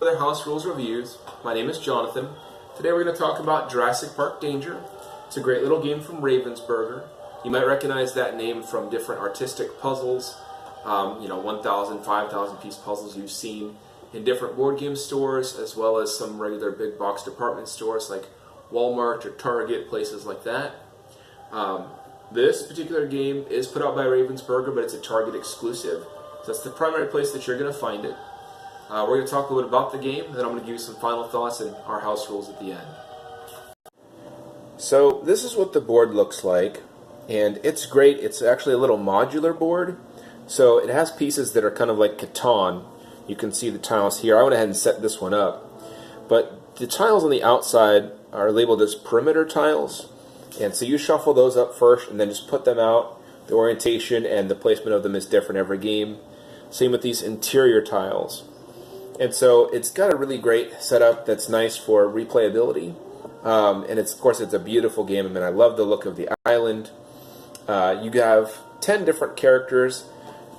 Other House Rules Reviews. My name is Jonathan. Today we're going to talk about Jurassic Park Danger. It's a great little game from Ravensburger. You might recognize that name from different artistic puzzles, 1,000, 5,000 piece puzzles you've seen in different board game stores, as well as some regular big box department stores like Walmart or Target, places like that. This particular game is put out by Ravensburger, but it's a Target exclusive. So that's the primary place that you're going to find it. We're going to talk a little bit about the game, and then I'm going to give you some final thoughts and our house rules at the end. So this is what the board looks like, and it's great. It's actually a little modular board, so it has pieces that are kind of like Catan. You can see the tiles here. I went ahead and set this one up, but the tiles on the outside are labeled as perimeter tiles, and so you shuffle those up first and then just put them out. The orientation and the placement of them is different every game. Same with these interior tiles. And so it's got a really great setup that's nice for replayability. And of course it's a beautiful game. I mean, I love the look of the island. You have 10 different characters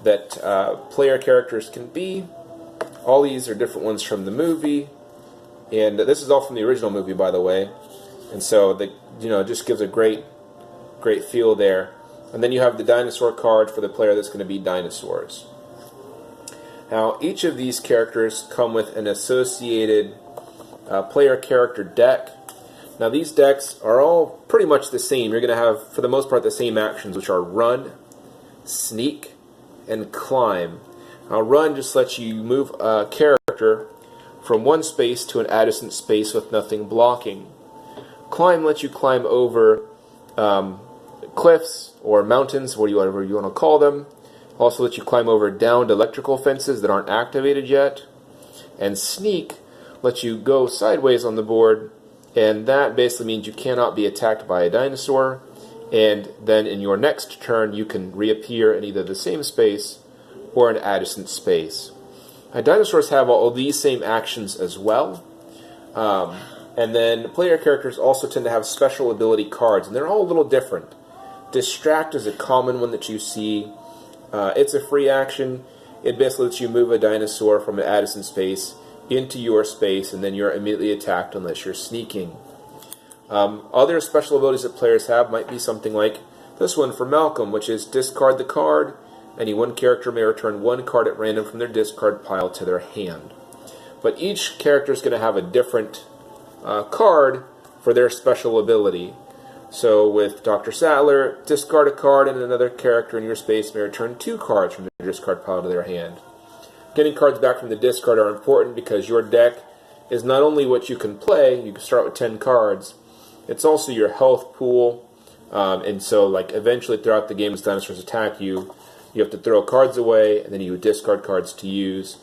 that player characters can be. All these are different ones from the movie. And this is all from the original movie, by the way. And so it just gives a great feel there. And then you have the dinosaur card for the player that's going to be dinosaurs. Now, each of these characters come with an associated player character deck. Now, these decks are all pretty much the same. You're going to have, for the most part, the same actions, which are run, sneak, and climb. Now, run just lets you move a character from one space to an adjacent space with nothing blocking. Climb lets you climb over cliffs or mountains, whatever you want to call them. Also lets you climb over downed electrical fences that aren't activated yet. And sneak lets you go sideways on the board, and that basically means you cannot be attacked by a dinosaur, and then in your next turn you can reappear in either the same space or an adjacent space. Now, dinosaurs have all these same actions as well. And then player characters also tend to have special ability cards, and they're all a little different. Distract is a common one that you see. It's a free action. It basically lets you move a dinosaur from an adjacent space into your space, and then you're immediately attacked unless you're sneaking. Other special abilities that players have might be something like this one for Malcolm, which is discard the card. Any one character may return one card at random from their discard pile to their hand. But each character is going to have a different card for their special ability. So with Dr. Sattler, discard a card and another character in your space may return 2 cards from their discard pile to their hand. Getting cards back from the discard are important because your deck is not only what you can play, you can start with 10 cards, it's also your health pool, and so eventually throughout the game as dinosaurs attack you, you have to throw cards away and then you discard cards to use.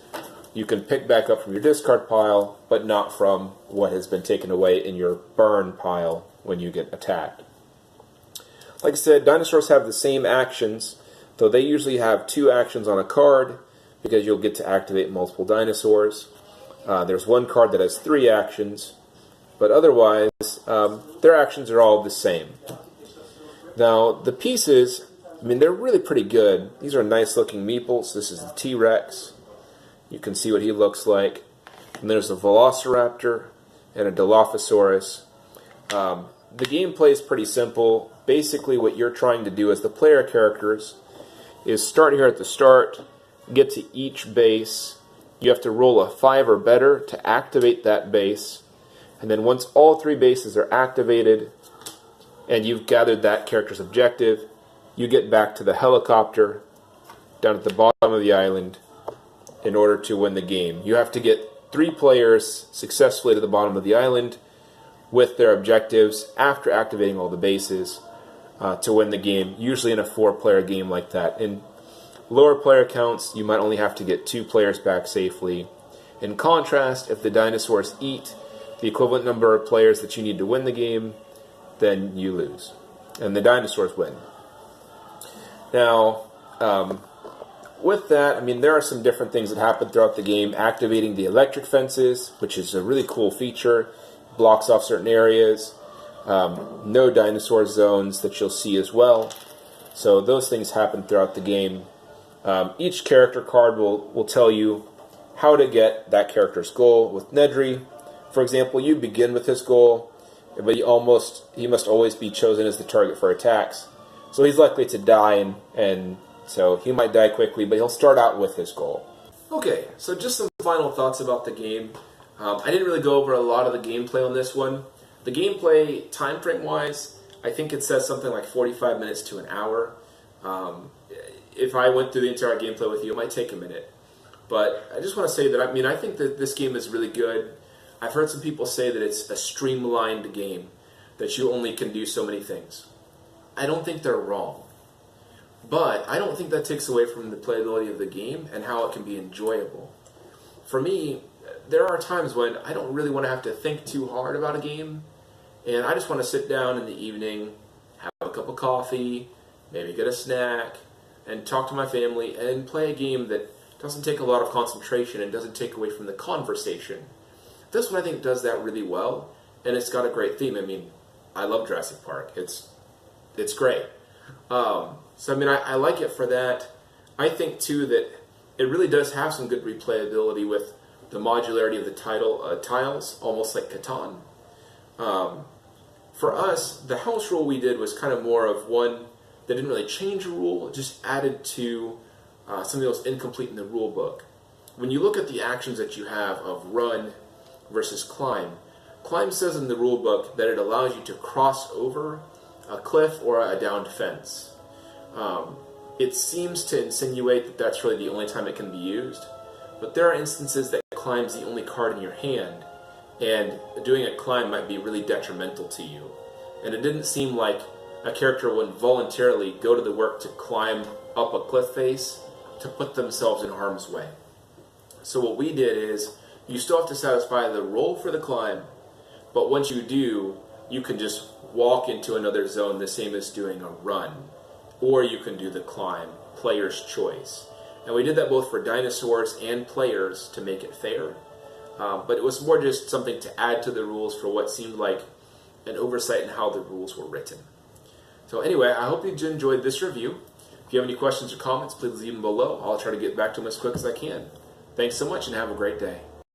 You can pick back up from your discard pile, but not from what has been taken away in your burn pile when you get attacked. Like I said, dinosaurs have the same actions, though they usually have 2 actions on a card because you'll get to activate multiple dinosaurs. There's one card that has 3 actions, but otherwise their actions are all the same. Now, the pieces, they're really pretty good. These are nice looking meeples. This is the T-Rex. You can see what he looks like. And there's a Velociraptor and a Dilophosaurus. The gameplay is pretty simple. Basically what you're trying to do as the player characters is start here at the start, get to each base. You have to roll a 5 or better to activate that base. And then once all 3 bases are activated and you've gathered that character's objective, you get back to the helicopter down at the bottom of the island in order to win the game. You have to get 3 players successfully to the bottom of the island with their objectives after activating all the bases to win the game, usually in a 4-player game like that. In lower player counts, you might only have to get 2 players back safely. In contrast, if the dinosaurs eat the equivalent number of players that you need to win the game, then you lose, and the dinosaurs win. Now, with that, there are some different things that happen throughout the game. Activating the electric fences, which is a really cool feature, blocks off certain areas. No dinosaur zones that you'll see as well. So those things happen throughout the game. Each character card will tell you how to get that character's goal. With Nedry, for example, you begin with his goal, but he must always be chosen as the target for attacks. So he's likely to die, and so he might die quickly, but he'll start out with his goal. Okay, so just some final thoughts about the game. I didn't really go over a lot of the gameplay on this one. The gameplay, time frame wise, I think it says something like 45 minutes to an hour. If I went through the entire gameplay with you, it might take a minute. But I just want to say that, I think that this game is really good. I've heard some people say that it's a streamlined game, that you only can do so many things. I don't think they're wrong. But I don't think that takes away from the playability of the game and how it can be enjoyable. For me, there are times when I don't really want to have to think too hard about a game, and I just want to sit down in the evening, have a cup of coffee, maybe get a snack, and talk to my family and play a game that doesn't take a lot of concentration and doesn't take away from the conversation. This one I think does that really well, and it's got a great theme. I love Jurassic Park. It's great. I like it for that. I think too that it really does have some good replayability with the modularity of the tiles, almost like Catan. For us, the house rule we did was kind of more of one that didn't really change a rule, it just added to something that was incomplete in the rule book. When you look at the actions that you have of run versus climb, climb says in the rule book that it allows you to cross over a cliff or a downed fence. It seems to insinuate that that's really the only time it can be used, but there are instances that climb's the only card in your hand, and doing a climb might be really detrimental to you. And it didn't seem like a character would voluntarily go to the work to climb up a cliff face to put themselves in harm's way. So what we did is, you still have to satisfy the roll for the climb, but once you do, you can just walk into another zone the same as doing a run. Or you can do the climb, player's choice. And we did that both for dinosaurs and players to make it fair. But it was more just something to add to the rules for what seemed like an oversight in how the rules were written. So anyway, I hope you enjoyed this review. If you have any questions or comments, please leave them below. I'll try to get back to them as quick as I can. Thanks so much and have a great day.